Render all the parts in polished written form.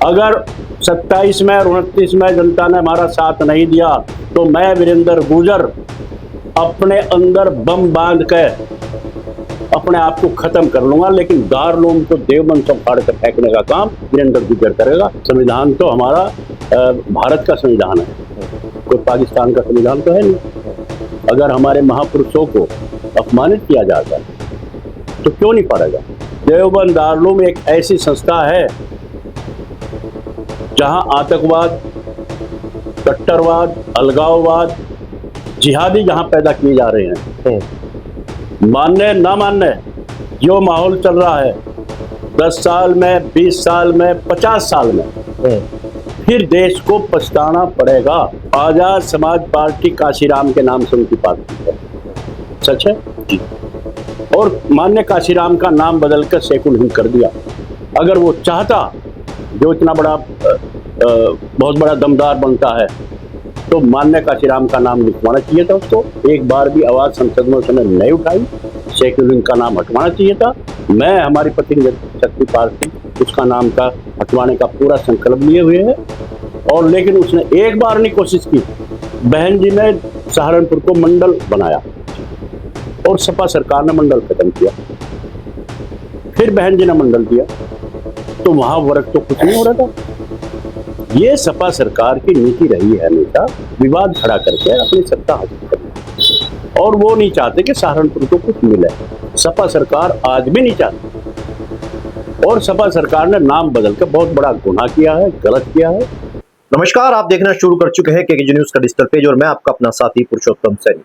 अगर 27 में और 29 में जनता ने हमारा साथ नहीं दिया तो मैं वीरेंद्र गुर्जर अपने अंदर बम बांध के अपने आप को खत्म कर लूंगा, लेकिन दारुल को देवबंद से फाड़ कर फेंकने का काम वीरेंद्र गुर्जर करेगा। संविधान तो हमारा भारत का संविधान है, कोई पाकिस्तान का संविधान तो है नहीं। अगर हमारे महापुरुषों को अपमानित किया जाता है तो क्यों नहीं पड़ेगा। देवबंद दारुल एक ऐसी संस्था है जहां आतंकवाद, कट्टरवाद, अलगाववाद, जिहादी जहां पैदा किए जा रहे हैं, मानने ना मानने जो माहौल चल रहा है 10 साल में, 20 साल में, 50 साल में, फिर देश को पछताना पड़ेगा। आजाद समाज पार्टी काशीराम के नाम से उनकी पार्टी है, सच है जी। और मान्य काशीराम का नाम बदल कर शेखुल हिंद कर दिया। अगर वो चाहता, जो इतना बड़ा बहुत बड़ा दमदार बनता है, तो मान्य काशीराम का नाम लिखवाना चाहिए था उसको। एक बार भी आवाज संसद में उसने नहीं उठाई, शेखुल हिंद का नाम हटवाना चाहिए था। मैं, हमारी पतिंग शक्ति पार्टी उसका नाम का हटवाने का पूरा संकल्प लिए हुए है। और लेकिन उसने एक बार नहीं कोशिश की। बहन जी ने सहारनपुर को मंडल बनाया और सपा सरकार ने मंडल खत्म किया, फिर बहन जी ने मंडल दिया, तो वहां वर्ग तो कुछ नहीं हो रहा था। ये सपा सरकार की नीति रही है हमेशा विवाद खड़ा करके अपनी सत्ता हासिल करना, और वो नहीं चाहते कि सहारनपुर को कुछ मिले। सपा सरकार आज भी नहीं चाहती, और सपा सरकार ने नाम बदल के बहुत बड़ा गुनाह किया है, गलत किया है। नमस्कार, आप देखना शुरू कर चुके हैं केकेजी न्यूज का डिजिटल पेज और मैं आपका अपना साथी पुरुषोत्तम सैनी।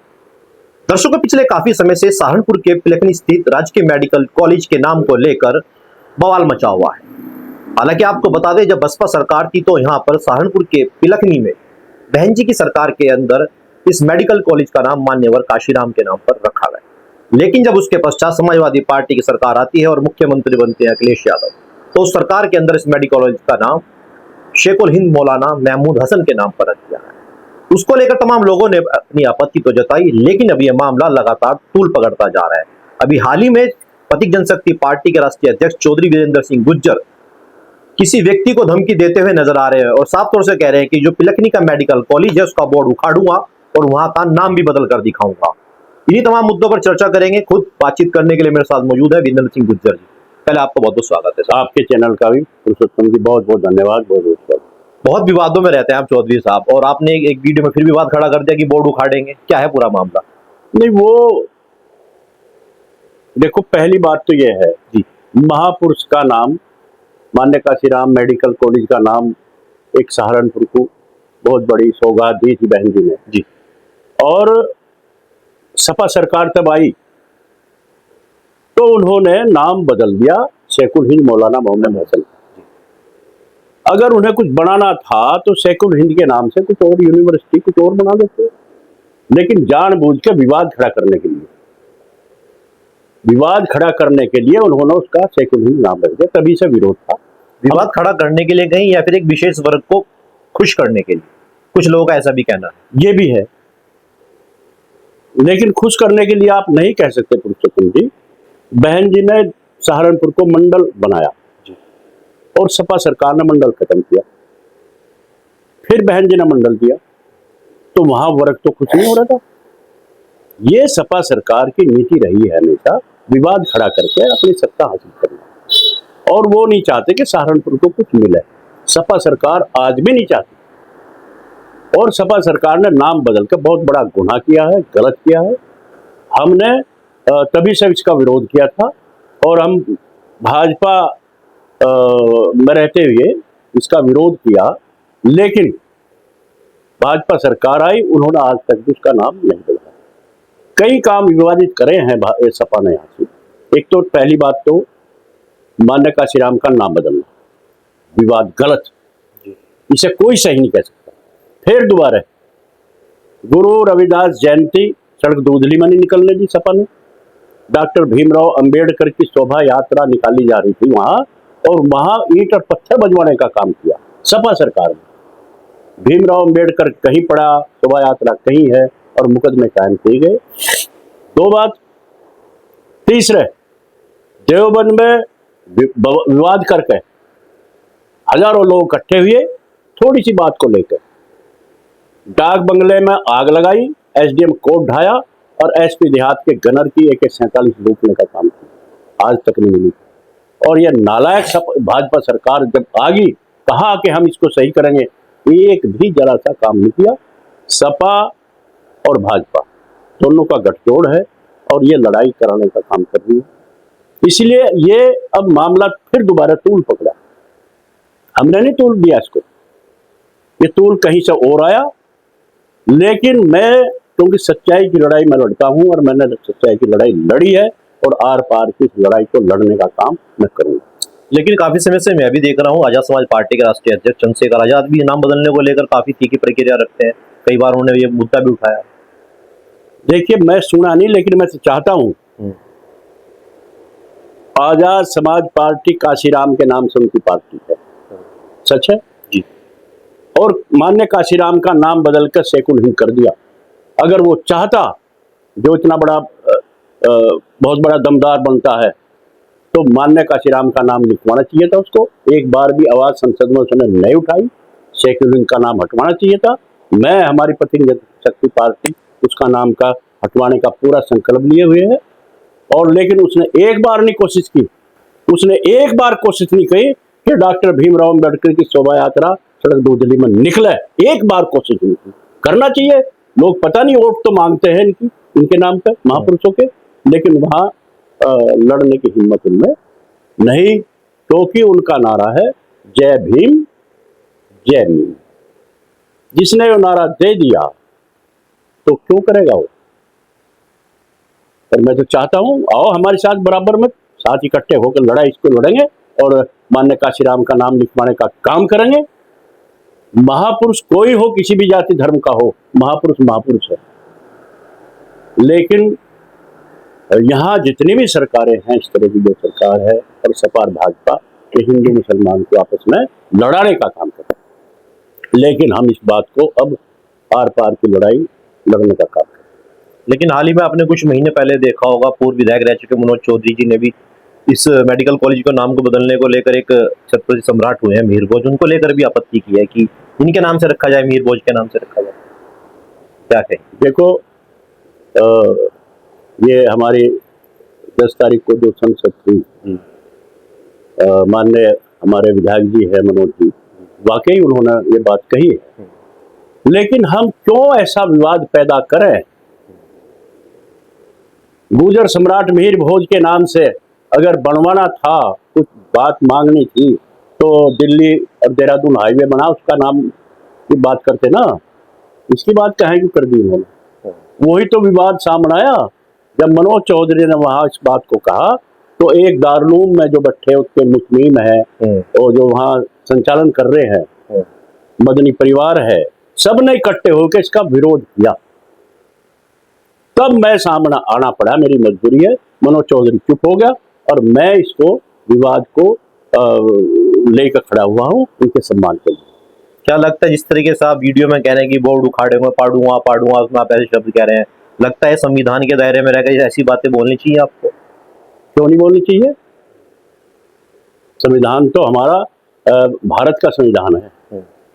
दर्शकों, पिछले काफी समय से सहारनपुर के पिलखनी स्थित राजकीय मेडिकल कॉलेज के नाम को लेकर बवाल मचा हुआ है। हालांकि आपको बता दें, जब बसपा सरकार थी तो यहाँ पर सहारनपुर के पिलखनी में बहन जी की सरकार के अंदर इस मेडिकल कॉलेज का नाम मान्यवर काशीराम के नाम पर रखा गया। लेकिन जब उसके पश्चात समाजवादी पार्टी की सरकार आती है और मुख्यमंत्री बनते हैं अखिलेश यादव, तो उस सरकार के अंदर इस मेडिकल कॉलेज का नाम शेखुल हिंद मौलाना महमूद हसन के नाम पर रख दिया है। उसको लेकर तमाम लोगों ने अपनी आपत्ति तो जताई, लेकिन अब यह मामला लगातार तूल पकड़ता जा रहा है। अभी हाल ही में पथिक जनशक्ति पार्टी के राष्ट्रीय अध्यक्ष चौधरी वीरेंद्र सिंह गुर्जर किसी व्यक्ति को धमकी देते हुए नजर आ रहे हैं और साफ तौर से कह रहे हैं कि जो पिलखनी का मेडिकल कॉलेज है उसका बोर्ड उखाड़ूंगा और वहां का नाम भी बदल कर दिखाऊंगा। इन्हीं तमाम मुद्दों पर चर्चा करेंगे। खुद बातचीत करने के लिए मेरे साथ मौजूद है वीरेंद्र सिंह गुर्जर जी। पहले आपको बहुत बहुत स्वागत है। आपके चैनल का भी पुरुषोत्तम जी बहुत बहुत धन्यवाद। बहुत विवादों में रहते हैं आप चौधरी साहब, और आपने एक वीडियो में फिर विवाद खड़ा कर दिया कि बोर्ड उखाड़ेंगे। क्या है पूरा मामला? नहीं, वो देखो, पहली बात तो ये है जी, महापुरुष का नाम मान्य काशीराम मेडिकल कॉलेज का नाम एक सहारनपुर को बहुत बड़ी सौगात दी थी बहन जी ने जी। और सपा सरकार तब आई तो उन्होंने नाम बदल दिया शेखुल हिंद मौलाना मोहम्मद हसन। अगर उन्हें कुछ बनाना था तो शेखुल हिंद के नाम से कुछ और यूनिवर्सिटी कुछ और बना देते, लेकिन जानबूझ के विवाद खड़ा करने के लिए उन्होंने उसका शेखुल हिंद नाम रख दिया। तभी से विरोध था। विवाद खड़ा करने के लिए कहीं या फिर एक विशेष वर्ग को खुश करने के लिए? कुछ लोगों का ऐसा भी कहना है। ये भी है, लेकिन खुश करने के लिए आप नहीं कह सकते पुरुषोत्तम जी। बहन जी ने सहारनपुर को मंडल बनाया और सपा सरकार ने मंडल खत्म किया, फिर बहन जी ने मंडल दिया, तो वहां वर्ग तो कुछ नहीं हो रहा था। ये सपा सरकार की नीति रही है हमेशा विवाद खड़ा करके अपनी सत्ता हासिल करना, और वो नहीं चाहते कि सहारनपुर को कुछ मिले। सपा सरकार आज भी नहीं चाहती, और सपा सरकार ने नाम बदल के बहुत बड़ा गुनाह किया है, गलत किया है। हमने तभी से इसका विरोध किया था, और हम भाजपा में रहते हुए इसका विरोध किया, लेकिन भाजपा सरकार आई, उन्होंने आज तक भी उसका नाम नहीं बदला। कई काम विवादित करे हैं सपा ने यहाँ से। एक तो पहली बात तो मान्य काशीराम का नाम बदलना विवाद, गलत, इसे कोई सही नहीं कह सकता। फिर दोबारा गुरु रविदास जयंती सड़क दूधली में नहीं निकलने दी सपा ने। डॉक्टर भीमराव अंबेडकर की शोभा यात्रा निकाली जा रही थी वहां, और वहां ईंट और पत्थर बजवाने का काम किया सपा सरकार ने। भीमराव अंबेडकर कहीं पड़ा, शोभा यात्रा कहीं है, और मुकदमे कायम किए गए। दो बात। तीसरे, देवबंद में विवाद करके हजारों लोग इकट्ठे हुए थोड़ी सी बात को लेकर, डाक बंगले में आग लगाई, एसडीएम कोर्ट ढाया और एसपी देहात के गनर की AK-47 लूटने का काम किया, आज तक नहीं मिली। और यह नालायक भाजपा सरकार जब आ गई, कहा कि हम इसको सही करेंगे, एक भी जरा सा काम नहीं किया। सपा और भाजपा दोनों का गठजोड़ है और ये लड़ाई कराने का काम कर रही है, इसलिए ये अब मामला फिर दोबारा तूल पकड़ा। हमने नहीं तूल दिया इसको, ये तूल कहीं से और आया। लेकिन मैं, क्योंकि सच्चाई की लड़ाई मैं लड़ता हूं और मैंने सच्चाई की लड़ाई लड़ी है और आर पार की इस लड़ाई को लड़ने का काम मैं करूंगा। लेकिन काफी समय से मैं भी देख रहा हूँ आजाद समाज पार्टी के राष्ट्रीय अध्यक्ष चंद्रशेखर आजाद भी नाम बदलने को लेकर काफी तीखी प्रक्रिया रखते हैं, कई बार उन्होंने ये मुद्दा भी उठाया। देखिए, मैं सुना नहीं, लेकिन मैं चाहता हूं आजाद समाज पार्टी काशीराम के नाम से उनकी पार्टी है, सच है जी। और मान्य काशीराम का नाम बदलकर शेखुल हिंद कर दिया। अगर वो चाहता, जो इतना बड़ा बहुत बड़ा दमदार बनता है, तो मान्य काशीराम का नाम लिखवाना चाहिए था उसको। एक बार भी आवाज संसद में उसने नहीं उठाई, शेखुल हिंद का नाम हटवाना चाहिए था। मैं, हमारी प्रतिनिधि शक्ति पार्टी उसका नाम का हटवाने का पूरा संकल्प लिए हुए है। और लेकिन उसने एक बार नहीं कोशिश की, उसने एक बार कोशिश नहीं की कि डॉक्टर भीमराव अम्बेडकर की शोभा यात्रा सड़क दिल्ली में निकले, एक बार कोशिश नहीं की। करना चाहिए, लोग पता नहीं वोट तो मांगते हैं इनके नाम पे, महापुरुषों के, लेकिन वहां लड़ने की हिम्मत उनमें नहीं, क्योंकि उनका नारा है जय भीम जय भीम। जिसने वो नारा दे दिया तो क्यों करेगा वो। पर मैं तो चाहता हूं, आओ हमारे साथ बराबर में, साथ इकट्ठे होकर लड़ाई इसको लड़ेंगे और मान्य काशीराम का नाम लिखवाने का काम करेंगे। महापुरुष कोई हो, किसी भी जाति धर्म का हो, महापुरुष महापुरुष है। लेकिन यहाँ जितनी भी सरकारें हैं, इस तरह की जो सरकार है और सपा और भाजपा के, हिंदू मुसलमान को आपस में लड़ाने का काम करते हैं। लेकिन हम इस बात को अब आर पार की लड़ाई लड़ने का काम करें। लेकिन हाल ही में आपने कुछ महीने पहले देखा होगा, पूर्व विधायक रह चुके मनोज चौधरी जी ने भी इस मेडिकल कॉलेज को नाम को बदलने को लेकर, एक छत्रपति सम्राट हुए हैं मीर भोज, उनको लेकर भी आपत्ति की है कि इनके नाम से रखा जाए, मीर भोज के नाम से रखा जाए। क्या कहें? देखो, ये हमारी 10 तारीख को जो संसद थी, माननीय हमारे विधायक जी है मनोज जी, वाकई उन्होंने ये बात कही है। लेकिन हम क्यों ऐसा विवाद पैदा करें। गुर्जर सम्राट मिहिर भोज के नाम से अगर बनवाना था, कुछ बात मांगनी थी, तो दिल्ली और देहरादून हाईवे बना, उसका नाम की बात करते ना। इसकी बात कहें कि कर दी उन्होंने। वही तो विवाद सामने आया जब मनोज चौधरी ने वहां इस बात को कहा, तो एक दारुलूम में जो बैठे उसके मुस्लिम है और जो वहां संचालन कर रहे हैं मदनी परिवार है, सब ने इकट्ठे होकर इसका विरोध किया। तब मैं सामने आना पड़ा, मेरी मजबूरी है। मनोज चौधरी चुप हो गया और मैं इसको विवाद को लेकर खड़ा हुआ हूं उनके सम्मान के लिए। क्या लगता है, जिस तरीके से आप वीडियो में कह रहे हैं कि बोर्ड उखाड़े हुए पाड़ूंगा पाड़ूंगा, उसमें आप ऐसे शब्द कह रहे हैं, लगता है संविधान के दायरे में रहकर ऐसी बातें बोलनी चाहिए आपको? क्यों नहीं बोलनी चाहिए? संविधान तो हमारा भारत का संविधान है,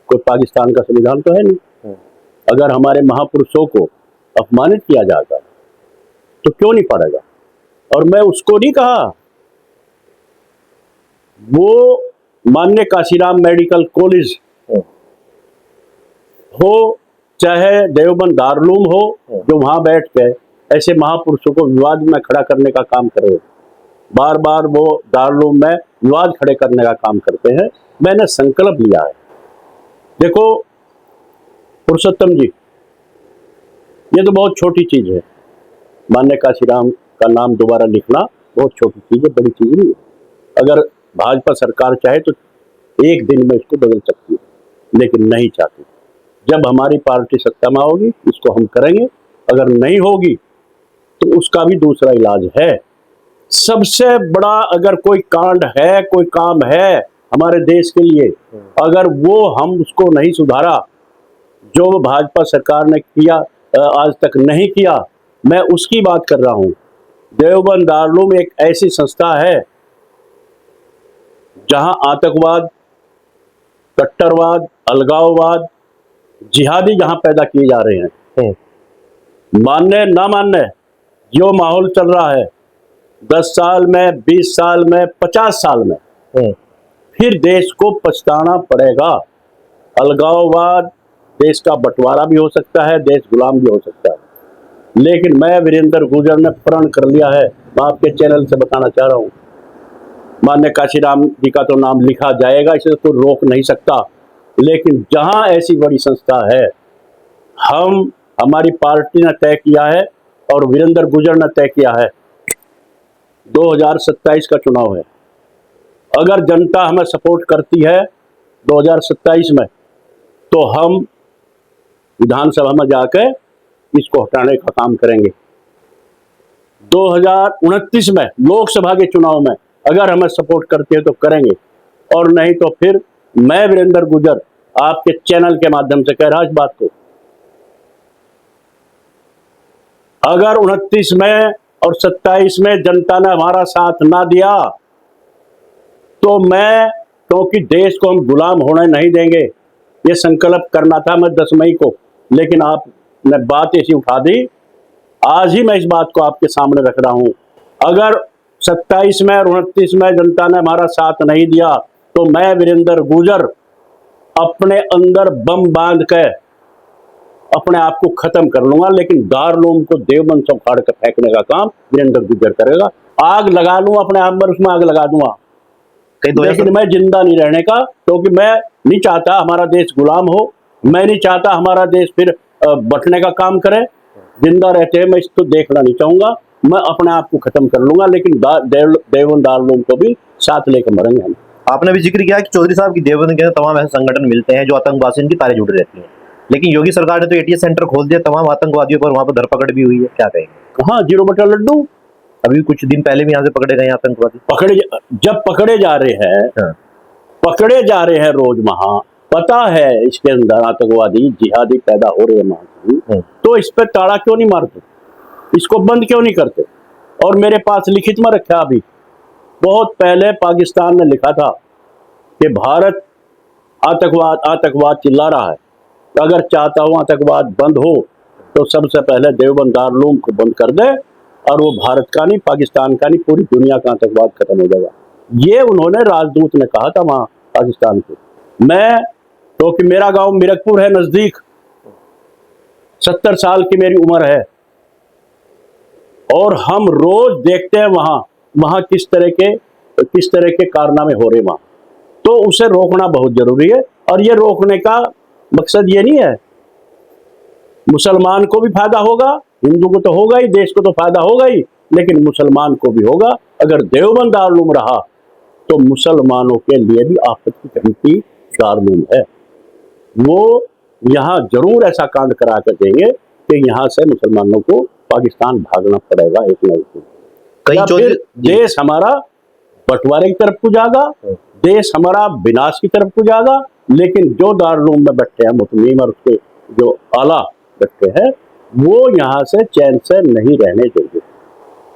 कोई पाकिस्तान का संविधान तो है नहीं। अगर हमारे महापुरुषों को अपमानित किया जाता तो क्यों नहीं पड़ेगा। और मैं उसको नहीं कहा, वो मान्य काशीराम मेडिकल कॉलेज हो चाहे देवबंद दारुलूम हो, जो वहां बैठ के ऐसे महापुरुषों को विवाद में खड़ा करने का काम करे, बार बार वो दारुलूम में विवाद खड़े करने का काम करते हैं। मैंने संकल्प लिया है। देखो पुरुषोत्तम जी, ये तो बहुत छोटी चीज है, मान्य काशीराम का नाम दोबारा लिखना बहुत छोटी चीज है, बड़ी चीज नहीं है। अगर भाजपा सरकार चाहे तो एक दिन में इसको बदल सकती है, लेकिन नहीं चाहती। जब हमारी पार्टी सत्ता में होगी इसको हम करेंगे, अगर नहीं होगी तो उसका भी दूसरा इलाज है। सबसे बड़ा अगर कोई कांड है, कोई काम है हमारे देश के लिए, अगर वो हम उसको नहीं सुधारा, जो भाजपा सरकार ने किया आज तक नहीं किया, मैं उसकी बात कर रहा हूं। देवबंद दारुलूम एक ऐसी संस्था है जहां आतंकवाद कट्टरवाद, अलगाववाद, जिहादी जहां पैदा किए जा रहे हैं, मानने ना मानने जो माहौल चल रहा है 10 साल में, 20 साल में, 50 साल में, फिर देश को पछताना पड़ेगा। अलगाववाद, देश का बंटवारा भी हो सकता है, देश गुलाम भी हो सकता है। लेकिन मैं वीरेंद्र गुर्जर ने प्रण कर लिया है, मैं आपके चैनल से बताना चाह रहा हूं, माननीय काशीराम जी का तो नाम लिखा जाएगा, इसे तो कोई रोक नहीं सकता। लेकिन जहां ऐसी बड़ी संस्था है, हमारी पार्टी ने तय किया है और वीरेंद्र गुर्जर ने तय किया है, 2027 का चुनाव है। अगर जनता हमें सपोर्ट करती है 2027 में, तो हम विधानसभा में जाकर इसको हटाने का काम करेंगे। 2029 में लोकसभा के चुनाव में अगर हमें सपोर्ट करती है तो करेंगे, और नहीं तो फिर मैं वीरेंद्र गुर्जर आपके चैनल के माध्यम से कह रहा इस बात को, अगर 29 में और 27 में जनता ने हमारा साथ ना दिया तो मैं, क्योंकि देश को हम गुलाम होने नहीं देंगे, ये संकल्प करना था मैं 10 मई को, लेकिन आपने बात ऐसी उठा दी। आज ही मैं इस बात को आपके सामने रख रहा हूं, अगर 27 में और 29 में जनता ने हमारा साथ नहीं दिया तो मैं वीरेंद्र गुर्जर अपने अंदर बम बांध के अपने आप को खत्म कर लूंगा। लेकिन दारुल को देवबंद से उखाड़ कर फेंकने का काम वीरेंद्र गुर्जर करेगा। आग लगा लूं अपने आप पर, उसमें आग लगा दूंगा, लेकिन मैं जिंदा नहीं रहने का, क्योंकि मैं नहीं चाहता हमारा देश गुलाम हो, मैं नहीं चाहता हमारा देश फिर बंटने का काम करे। जिंदा रहते हैं मैं इसको देखना नहीं चाहूंगा, मैं अपने आप को खत्म कर लूंगा, लेकिन देवबंद दारुल को भी साथ लेकर मरेंगे हम। आपने भी जिक्र किया कि चौधरी साहब की देवबंद के तमाम ऐसे संगठन मिलते हैं जो आतंकवाद से इनकी तारें जुड़ी रहती हैं, लेकिन योगी सरकार ने तो एटीएस सेंटर खोल दिया, तमाम आतंकवादियों पर वहां पर धरपकड़ भी हुई है, क्या कहेंगे? हाँ, 0 बटा लड्डू, अभी कुछ दिन पहले भी यहाँ से पकड़े गए आतंकवादी। जब पकड़े जा रहे हैं, हाँ। पकड़े जा रहे हैं रोज, वहां पता है इसके अंदर आतंकवादी जिहादी पैदा हो रहे हैं, तो इस पे ताड़ा क्यों नहीं मारते, इसको बंद क्यों नहीं करते? और मेरे पास लिखित में रखा, अभी बहुत पहले पाकिस्तान ने लिखा था कि भारत आतंकवाद चिल्ला रहा है, अगर चाहता हूं आतंकवाद बंद हो तो सबसे पहले देवबंद दारुल को बंद कर दे, और वो भारत का नहीं, पाकिस्तान का नहीं, पूरी दुनिया का आतंकवाद खत्म हो जाएगा। ये उन्होंने राजदूत ने कहा था वहां पाकिस्तान को। मैं, क्योंकि मेरा गांव मीरकपुर है नजदीक, 70 साल की मेरी उम्र है, और हम रोज देखते हैं वहां किस तरह के कारनामे हो रहे वहां, तो उसे रोकना बहुत जरूरी है। और ये रोकने का मकसद ये नहीं है मुसलमान को भी फायदा होगा, हिंदू को तो होगा ही, देश को तो फायदा होगा ही, लेकिन मुसलमान को भी होगा। अगर देवबंद दारुल रहा तो मुसलमानों के लिए भी आपत्ति की दारुल है, वो यहाँ जरूर ऐसा कांड करा कर देंगे कि यहाँ से मुसलमानों को पाकिस्तान भागना पड़ेगा एक न एक दिन। फिर देश हमारा बंटवारे की तरफ को जाएगा, देश हमारा विनाश की तरफ को जाएगा। लेकिन जो दारुल में बैठे हैं मुतमीम और उसके जो आला बैठे हैं, वो यहाँ से चैन से नहीं रहने देंगे।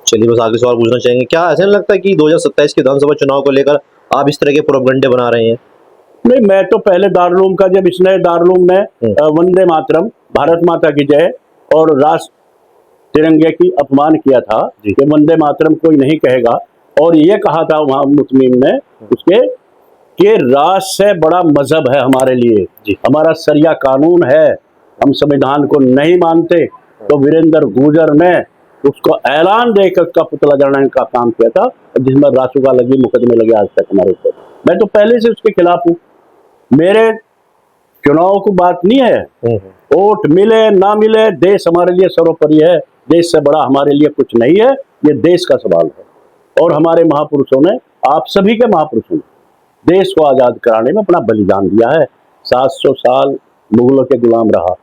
चलिए, बस आगे सवाल पूछना चाहेंगे, क्या ऐसा नहीं लगता कि 2027 के विधानसभा चुनाव को लेकर आप इस तरह के प्रोपगंडे बना रहे हैं? नहीं, मैं तो पहले दारुल का, जब इसने दारुल में वंदे मातरम, भारत माता की जय और राष्ट्र तिरंगे की अपमान किया था कि वंदे मातरम कोई नहीं कहेगा, और ये कहा था वहां मुस्लिम ने उसके कि राष्ट्र से बड़ा मजहब है हमारे लिए, हमारा शरिया कानून है, हम संविधान को नहीं मानते। तो वीरेंद्र गुर्जर ने उसको ऐलान देकर उसका पुतला जलाने का काम किया था, जिसमें रासुका लगी, मुकदमे लगे आज तक हमारे ऊपर। मैं तो पहले से उसके खिलाफ हूँ। मेरे चुनाव की बात नहीं है, वोट मिले ना मिले, देश हमारे लिए सर्वोपरि है, देश से बड़ा हमारे लिए कुछ नहीं है, ये देश का सवाल है। और हमारे महापुरुषों ने, आप सभी के महापुरुषों ने देश को आजाद कराने में अपना बलिदान दिया है। 700 साल मुगलों के गुलाम रहा,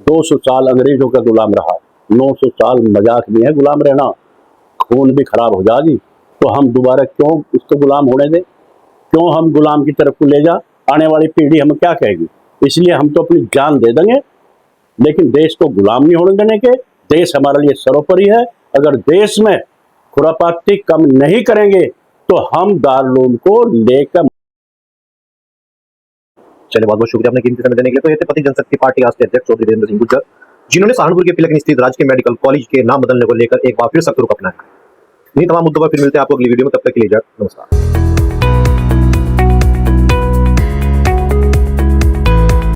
200 साल अंग्रेजों का गुलाम रहा, 900 साल मजाक भी है गुलाम रहना, खून भी खराब हो जाएगी, तो हम दोबारा क्यों इसको गुलाम होने दें? क्यों हम गुलाम की तरफ को ले जा? आने वाली पीढ़ी हमें क्या कहेगी? इसलिए हम तो अपनी जान दे देंगे, लेकिन देश को गुलाम नहीं होने देने के। देश हमारे लिए सर्वोपरि है। अगर देश में खुरापाती कम नहीं करेंगे तो हम दारुल को लेकर चलिए, बहुत बहुत शुक्रिया अपने कीमती समय देने के लिए। तो ये थे पति जनशक्ति पार्टी आज के अध्यक्ष चौधरी वीरेंद्र सिंह गुर्जर, जिन्होंने सहारनपुर के पिलखनी स्थित राजकीय मेडिकल कॉलेज के नाम बदलने को लेकर एक बार फिर सख्त रुख अपनाया। इन्हीं तमाम मुद्दों पर फिर मिलते हैं आपको अगली वीडियो में, तब तक के लिए नमस्कार।